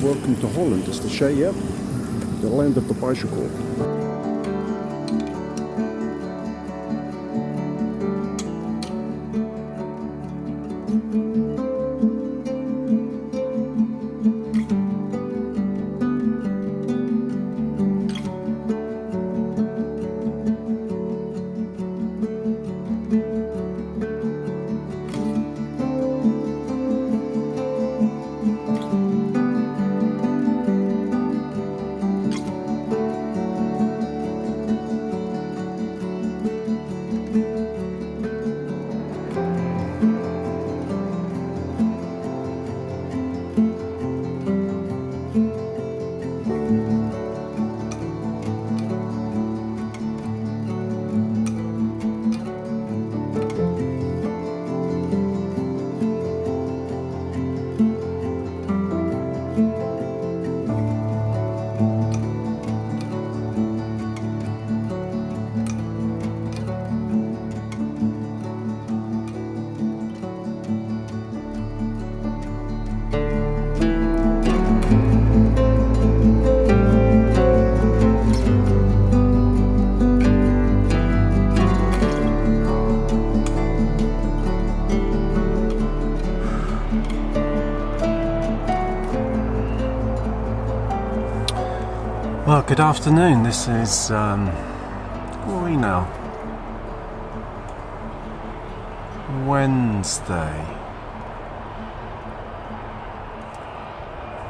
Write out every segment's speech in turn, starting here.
welcome to Holland. It's the Hague, the land of the bicycle. Well, good afternoon. This is, what are we now? Wednesday,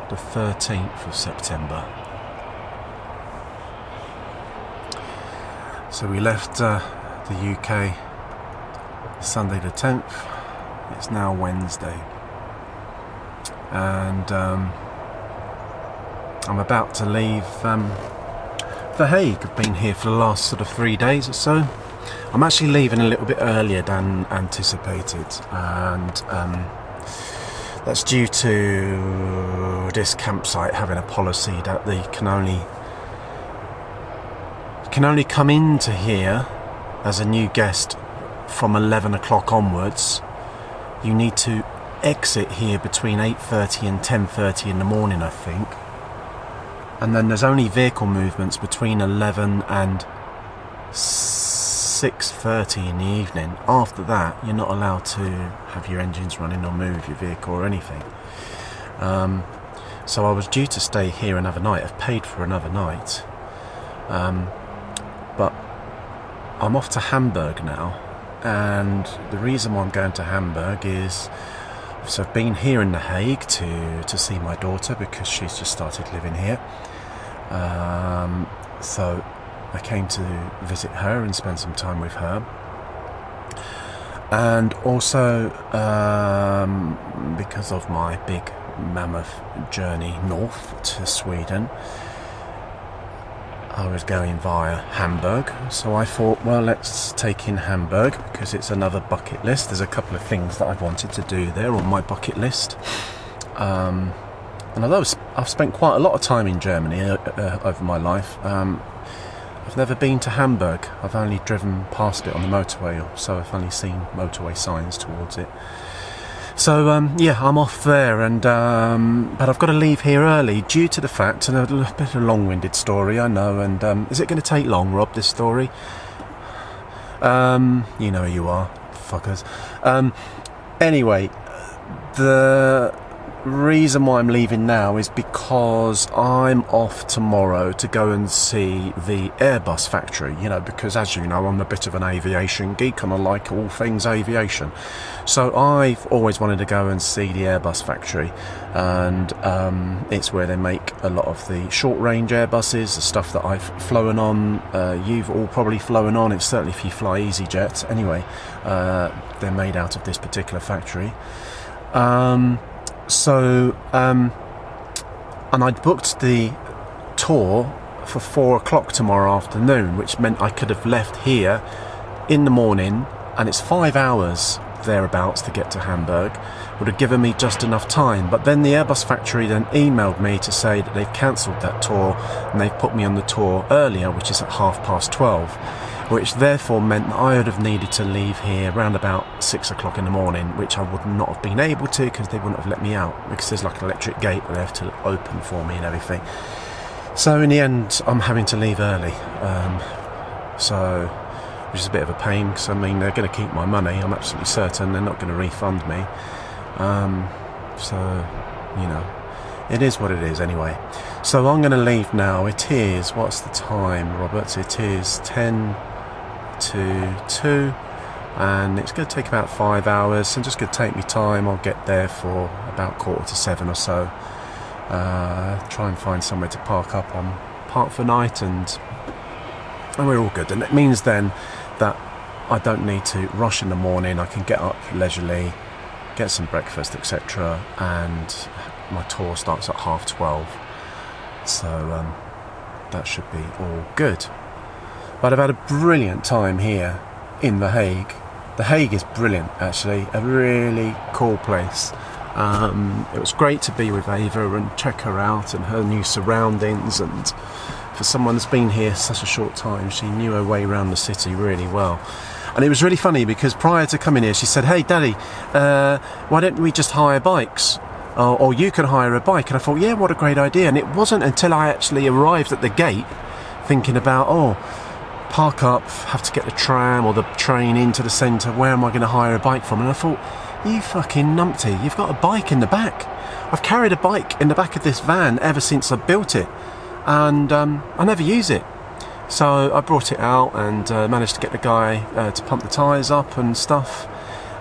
the 13th of September. So we left the UK Sunday the 10th. It's now Wednesday. And I'm about to leave The Hague. I've been here for the last sort of 3 days or so. I'm actually leaving a little bit earlier than anticipated, and that's due to this campsite having a policy that they can only come into here as a new guest from 11 o'clock onwards. You need to exit here between 8:30 and 10:30 in the morning, I think. And then there's only vehicle movements between 11 and 6:30 in the evening. After that, you're not allowed to have your engines running or move your vehicle or anything. So I was due to stay here another night. I've paid for another night. But I'm off to Hamburg now. And the reason why I'm going to Hamburg is, so I've been here in The Hague to see my daughter because she's just started living here. So I came to visit her and spend some time with her. And also because of my big mammoth journey north to Sweden, I was going via Hamburg, so I thought, well, let's take in Hamburg because it's another bucket list. There's a couple of things that I wanted to do there on my bucket list. And although I've spent quite a lot of time in Germany over my life, I've never been to Hamburg. I've only driven past it on the motorway, so I've only seen motorway signs towards it. So yeah, I'm off there, and but I've got to leave here early due to the fact, and a bit of a long-winded story, I know, and is it going to take long, Rob, this story? You know who you are, fuckers. Anyway, the reason why I'm leaving now is because I'm off tomorrow to go and see the Airbus factory, you know, because as you know, I'm a bit of an aviation geek and I like all things aviation. So I've always wanted to go and see the Airbus factory, and it's where they make a lot of the short-range Airbuses, the stuff that I've flown on, you've all probably flown on, it's certainly if you fly EasyJet. Anyway, they're made out of this particular factory. So, and I'd booked the tour for 4 o'clock tomorrow afternoon, which meant I could have left here in the morning, and it's 5 hours thereabouts to get to Hamburg. Would have given me just enough time. But then the Airbus factory then emailed me to say that they've cancelled that tour and they've put me on the tour earlier, which is at 12:30, which therefore meant that I would have needed to leave here around about 6 o'clock in the morning, which I would not have been able to because they wouldn't have let me out, because there's like an electric gate that they have to open for me and everything. So in the end, I'm having to leave early, which is a bit of a pain, because I mean, they're going to keep my money. I'm absolutely certain they're not going to refund me. So, you know, it is what it is anyway. So I'm going to leave now. It is, what's the time, Robert? It is 10 to 2, and it's going to take about 5 hours, so just going to take me time. I'll get there for about 6:45 or so. Try and find somewhere to park up on, park for night, and we're all good. And it means then that I don't need to rush in the morning. I can get up leisurely, get some breakfast, etc., and my tour starts at 12:30. So that should be all good. But I've had a brilliant time here in The Hague. The Hague is brilliant, actually, a really cool place. It was great to be with Ava and check her out and her new surroundings, and for someone that's been here such a short time, she knew her way around the city really well. And it was really funny because prior to coming here, she said, "Hey Daddy, why don't we just hire bikes? Or you can hire a bike." And I thought, yeah, what a great idea. And it wasn't until I actually arrived at the gate thinking about, park up, have to get the tram or the train into the centre, where am I going to hire a bike from? And I thought, you fucking numpty, you've got a bike in the back. I've carried a bike in the back of this van ever since I built it, and I never use it. So I brought it out and managed to get the guy to pump the tyres up and stuff.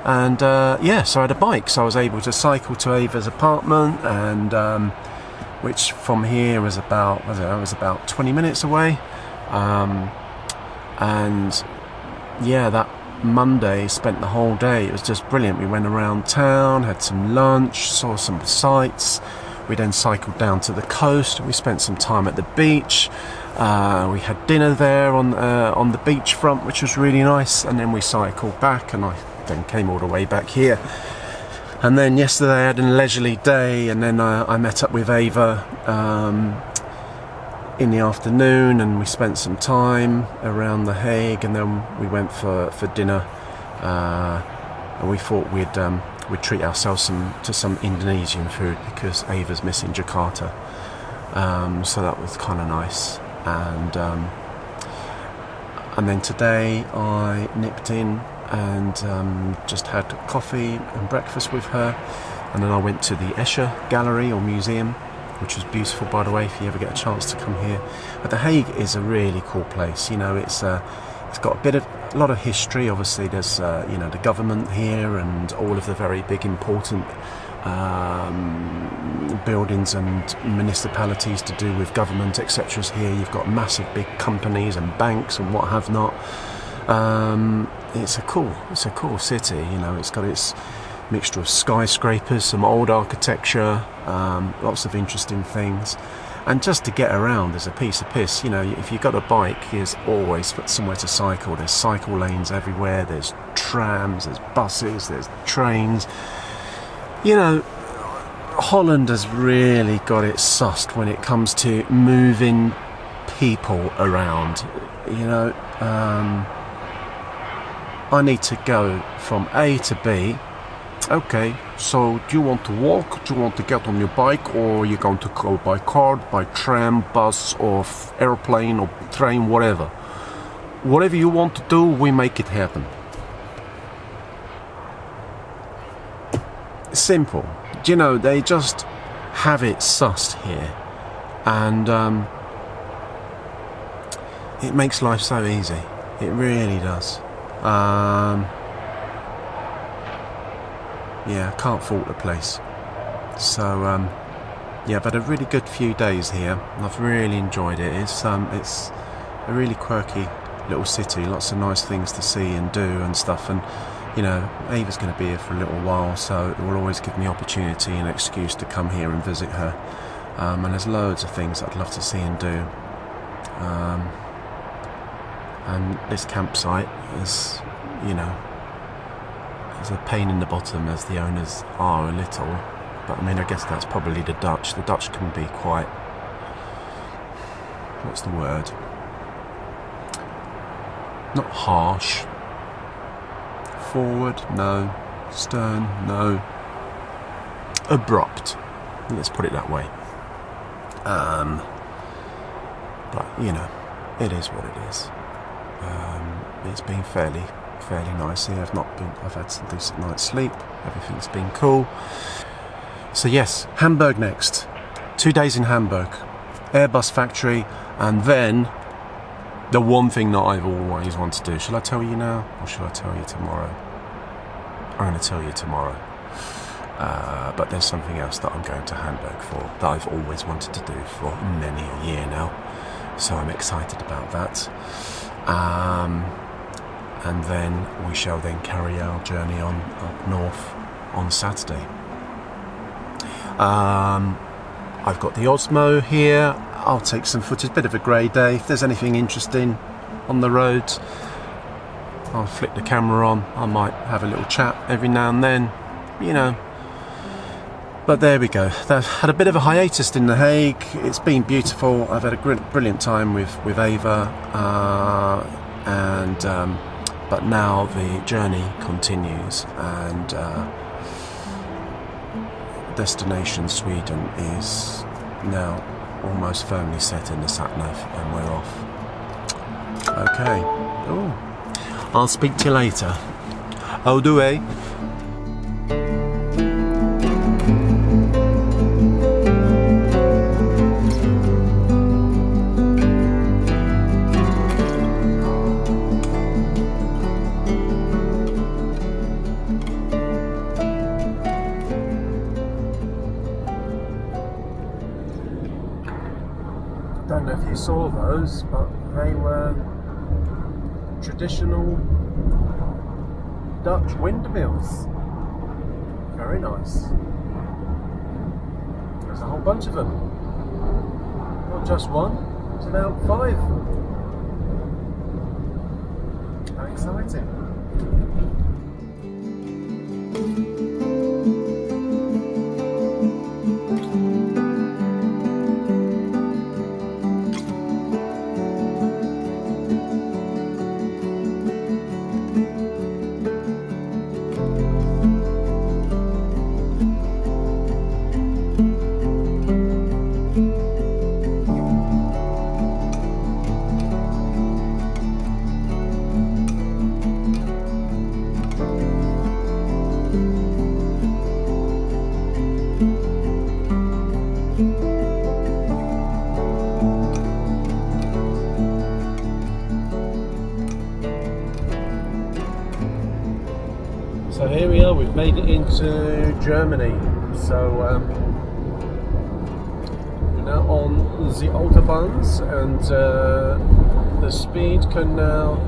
And yeah, so I had a bike, so I was able to cycle to Ava's apartment, and which from here was about, I don't know, it was about 20 minutes away. And yeah, that Monday spent the whole day. It was just brilliant. We went around town, had some lunch, saw some sights. We then cycled down to the coast. We spent some time at the beach. We had dinner there on the beachfront, which was really nice. And then we cycled back, and I then came all the way back here. And then yesterday I had a leisurely day, and then I met up with Ava in the afternoon, and we spent some time around The Hague, and then we went for dinner, and we thought we'd treat ourselves to some Indonesian food, because Ava's missing Jakarta, so that was kind of nice. And then today I nipped in and just had coffee and breakfast with her, and then I went to the Escher Gallery or museum, which was beautiful, by the way, if you ever get a chance to come here. But The Hague is a really cool place. You know, it's got a lot of history. Obviously, there's you know, the government here, and all of the very big important buildings and municipalities to do with government, etc. here. You've got massive big companies and banks and what have not. It's a cool city. You know, it's got its mixture of skyscrapers, some old architecture, lots of interesting things, and just to get around is a piece of piss. You know, if you've got a bike, there's always somewhere to cycle. There's cycle lanes everywhere, there's trams, there's buses, there's trains. You know, Holland has really got it sussed when it comes to moving people around. You know, I need to go from A to B. Okay, so do you want to walk, do you want to get on your bike, or are you going to go by car, by tram, bus, or airplane, or train, whatever. Whatever you want to do, we make it happen. Simple. Do you know, they just have it sussed here, and it makes life so easy. It really does. Yeah, can't fault the place. So yeah, I've had a really good few days here. I've really enjoyed it. It's a really quirky little city, lots of nice things to see and do and stuff. And you know, Ava's going to be here for a little while, so it will always give me opportunity and excuse to come here and visit her. And there's loads of things I'd love to see and do. And this campsite is, you know, it's a pain in the bottom, as the owners are a little, but I mean, I guess that's probably the Dutch. The Dutch can be quite, what's the word? not harsh. Forward, no. Stern, no. Abrupt, let's put it that way. But you know, it is what it is. It's been fairly nicely. I've had some decent night's sleep. Everything's been cool. So yes, Hamburg next. 2 days in Hamburg, Airbus factory, and then the one thing that I've always wanted to do. Shall I tell you now, or shall I tell you tomorrow? I'm going to tell you tomorrow. But there's something else that I'm going to Hamburg for that I've always wanted to do for many a year now. So I'm excited about that. And then we shall then carry our journey on up north on Saturday. I've got the Osmo here. I'll take some footage, bit of a grey day. If there's anything interesting on the road, I'll flick the camera on. I might have a little chat every now and then, you know. But there we go. I've had a bit of a hiatus in The Hague. It's been beautiful. I've had a brilliant time with Ava, but now the journey continues, and destination Sweden is now almost firmly set in the sat-nav, and we're off. Okay. Ooh. I'll speak to you later. Au revoir. Don't know if you saw those, but they were traditional Dutch windmills. Very nice. There's a whole bunch of them. Not just one, it's about 5. How exciting. So here we are, we've made it into Germany. So we're now on the Autobahns, and the speed can now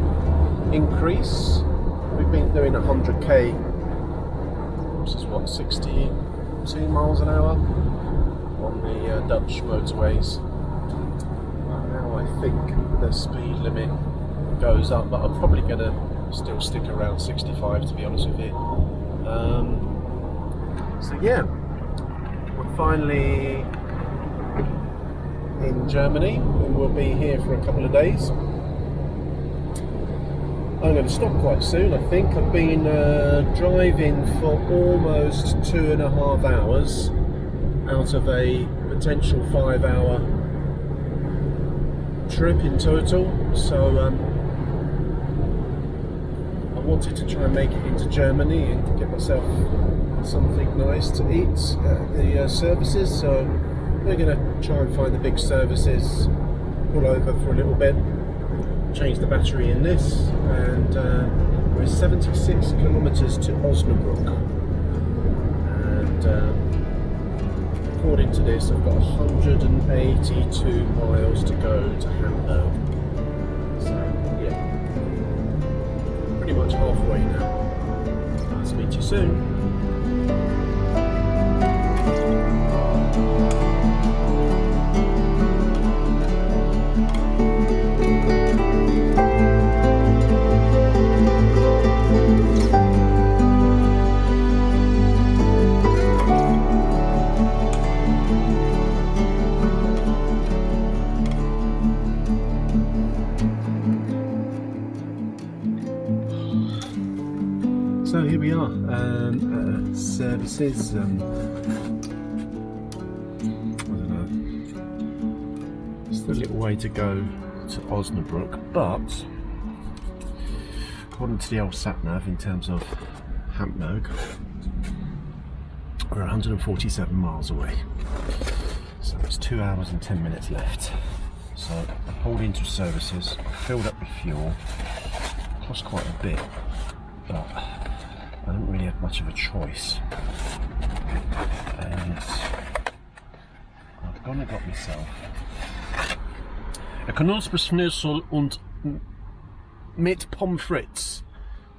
increase. We've been doing 100k, which is what, 62 miles an hour on the Dutch motorways. Now I think the speed limit goes up, but I'm probably going to still stick around 65, to be honest with you. So yeah, we're finally in Germany, and we'll be here for a couple of days. I'm going to stop quite soon, I think. I've been driving for almost 2.5 hours out of a potential 5-hour trip in total, so I wanted to try and make it into Germany and get myself something nice to eat at the services. So we're going to try and find the big services, pull over for a little bit, change the battery in this, and we're 76 kilometers to Osnabrück, and according to this I've got 182 miles to go to Hamburg. So yeah, pretty much halfway now. I'll speak to you soon. This is, I don't know, it's a little way to go to Osnabrück, but according to the old sat-nav in terms of Hamburg, we're 147 miles away. So it's 2 hours and 10 minutes left. So I pulled into services, filled up with fuel, cost quite a bit, but I don't really have much of a choice. And I've gone and got myself a Knusperschnitzel und mit pommes frites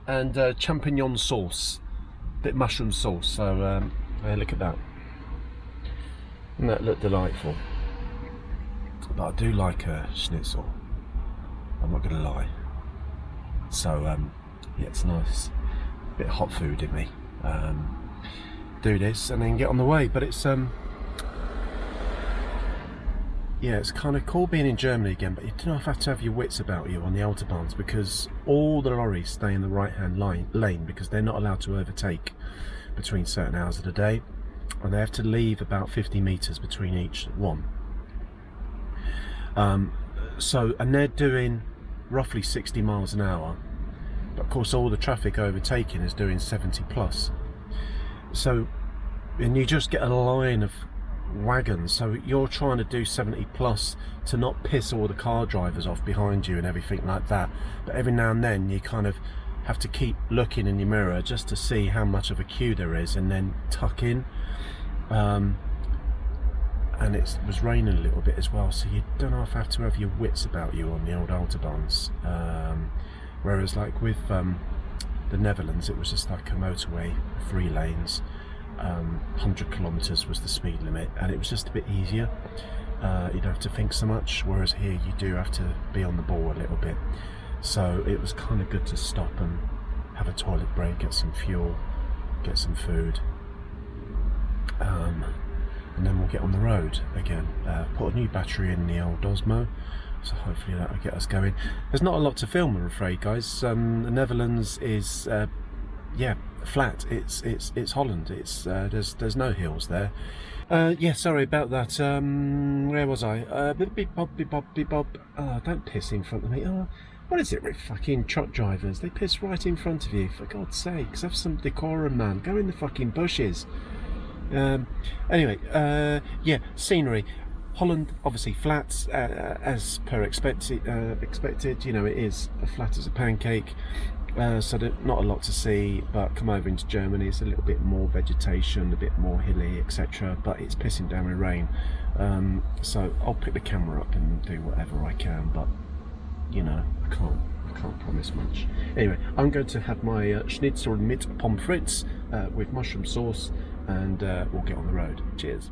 and champignon sauce, bit mushroom sauce. So hey, look at that. Doesn't that look delightful? But I do like a schnitzel, I'm not going to lie. So yeah, it's nice. Bit of hot food in me. Do this and then get on the way. But it's yeah, it's kind of cool being in Germany again, but you don't have to have your wits about you on the autobahns, because all the lorries stay in the right hand lane because they're not allowed to overtake between certain hours of the day, and they have to leave about 50 meters between each one. So, and they're doing roughly 60 miles an hour, but of course all the traffic overtaking is doing 70 plus. So, and you just get a line of wagons, so you're trying to do 70 plus to not piss all the car drivers off behind you and everything like that, but every now and then you kind of have to keep looking in your mirror just to see how much of a queue there is and then tuck in. And it was raining a little bit as well, so you don't have to have your wits about you on the old autobahns. Whereas like with the Netherlands, it was just like a motorway, 3 lanes, 100 kilometers was the speed limit, and it was just a bit easier. You don't have to think so much, whereas here you do have to be on the ball a little bit. So it was kind of good to stop and have a toilet break, get some fuel, get some food, and then we'll get on the road again. Put a new battery in the old Osmo, so hopefully that will get us going. There's not a lot to film, I'm afraid, guys. The Netherlands is yeah, flat. It's Holland. It's there's no hills there. Yeah, sorry about that. Where was I? Oh, don't piss in front of me. Oh, what is it with fucking truck drivers? They piss right in front of you. For God's sakes, have some decorum, man. Go in the fucking bushes. Anyway, yeah, scenery. Holland, obviously flat, as per expected. You know, it is flat as a pancake. So not a lot to see, but come over into Germany, it's a little bit more vegetation, a bit more hilly, etc. But it's pissing down with rain, so I'll pick the camera up and do whatever I can. But you know, I can't promise much. Anyway, I'm going to have my schnitzel mit pommes frites with mushroom sauce, and we'll get on the road. Cheers.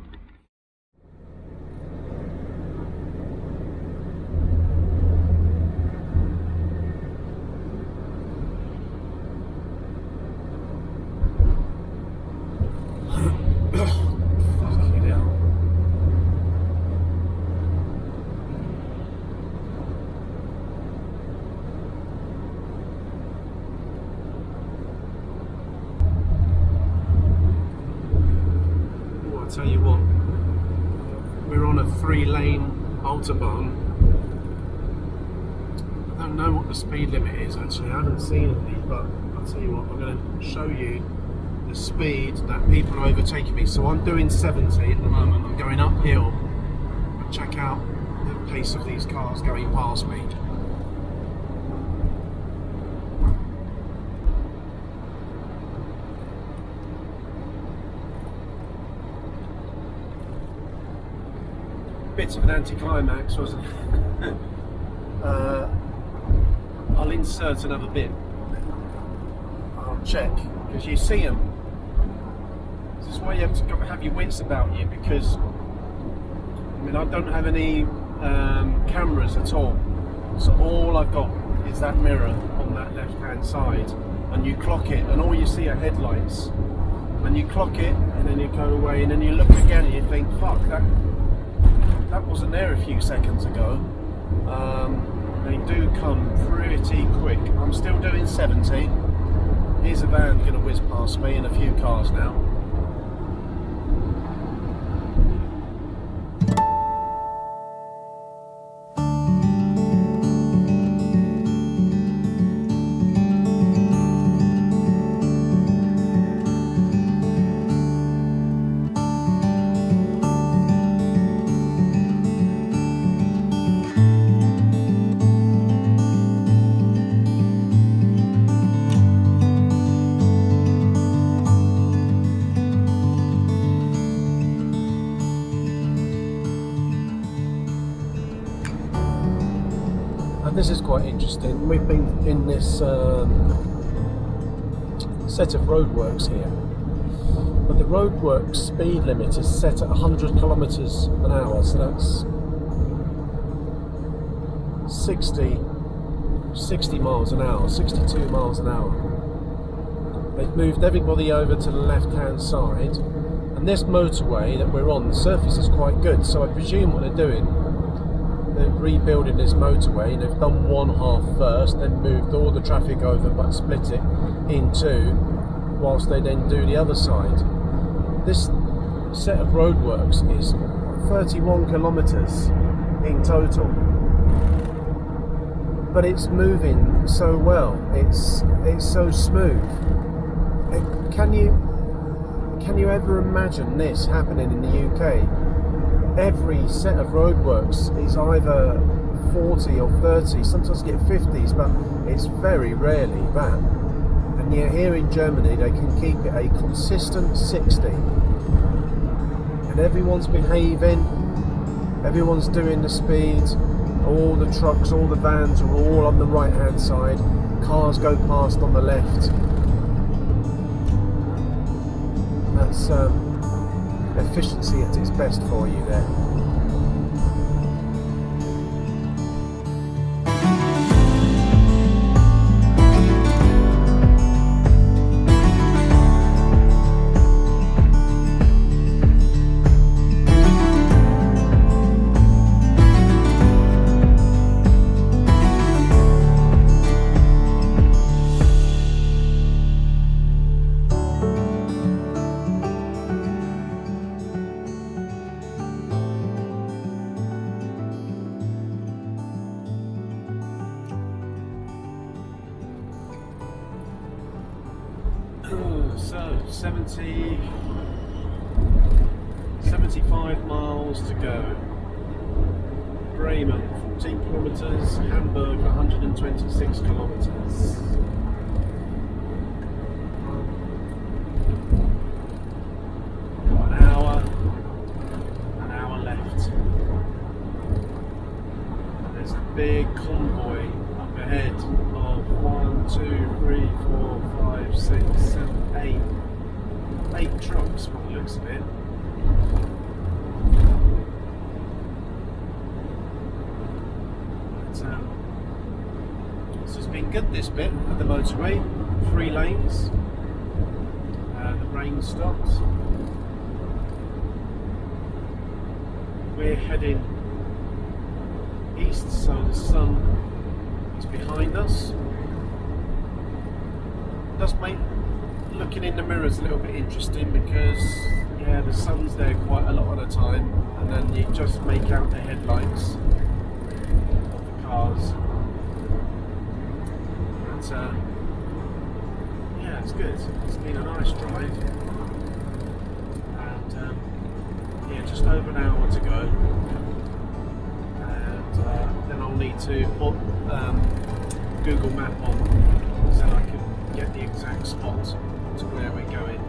Tell you what, we're on a 3-lane autobahn. I don't know what the speed limit is actually, I haven't seen any, but I'll tell you what, I'm going to show you the speed that people are overtaking me. So I'm doing 70 at the moment, I'm going uphill, but check out the pace of these cars going past me. Bit of an anticlimax, wasn't it? I'll insert another bit. I'll check, because you see them. This is why you have to have your wits about you, because I mean, I don't have any cameras at all, so all I've got is that mirror on that left hand side, and you clock it and all you see are headlights, and you clock it and then you go away and then you look again and you think, fuck, that wasn't there a few seconds ago. They do come pretty quick. I'm still doing 70. Here's a van going to whiz past me and a few cars now. this is quite interesting. We've been in this set of roadworks here, but the roadworks speed limit is set at 100 kilometers an hour, so that's 60 miles an hour, 62 miles an hour. They've moved everybody over to the left-hand side, and this motorway that we're on, the surface is quite good, so I presume what they're doing, they're rebuilding this motorway, and they've done one half first, then moved all the traffic over but split it in two, whilst they then do the other side. This set of roadworks is 31 kilometres in total, but it's moving so well, it's so smooth. Can you ever imagine this happening in the UK? Every set of roadworks is either 40 or 30, sometimes you get 50s, but it's very rarely that. And yet here in Germany they can keep it a consistent 60. And everyone's behaving, everyone's doing the speed, all the trucks, all the vans are all on the right hand side, cars go past on the left. That's efficiency at its best for you there. So 75 miles to go. Bremen 14 kilometers, Hamburg 126 kilometers. An hour left. And there's a big convoy up ahead of 1, 2, 3, 4, 5, 6, 7, 8 trucks by the looks of it. But, this has been good, this bit of the motorway. 3 lanes. The rain stopped. We're heading east, so the sun is behind us. It does make looking in the mirrors a little bit interesting because the sun's there quite a lot of the time, and then you just make out the headlights of the cars. But it's good. It's been a nice drive, and just over an hour to go, and then I'll need to put Google Map on so I can get the exact spot to where we're going.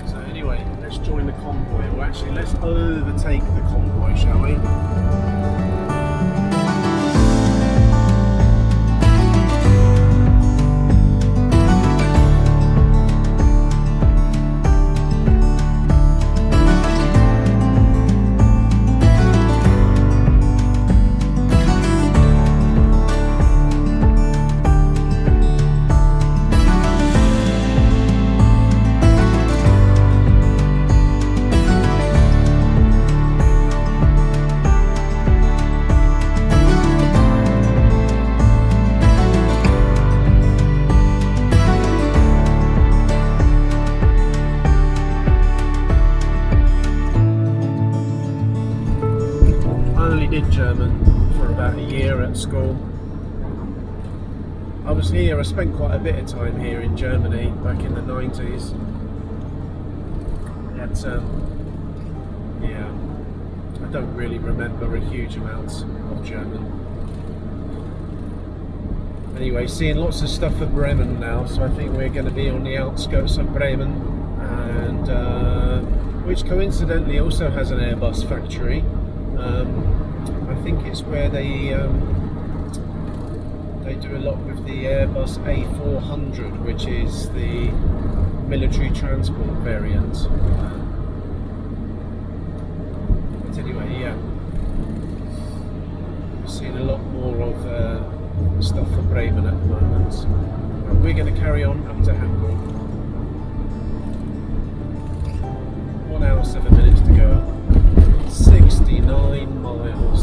So anyway, let's join the convoy, or actually let's overtake the convoy, shall we? German for about a year at school. I spent quite a bit of time here in Germany back in the 90s. But, I don't really remember a huge amount of German. Anyway, seeing lots of stuff for Bremen now, so I think we're going to be on the outskirts of Bremen, and which coincidentally also has an Airbus factory. I think it's where they They do a lot with the Airbus A400, which is the military transport variant. But anyway, yeah, we're seeing a lot more of stuff for Bremen at the moment. And we're going to carry on up to Hamburg. 1 hour 7 minutes to go. 69 miles.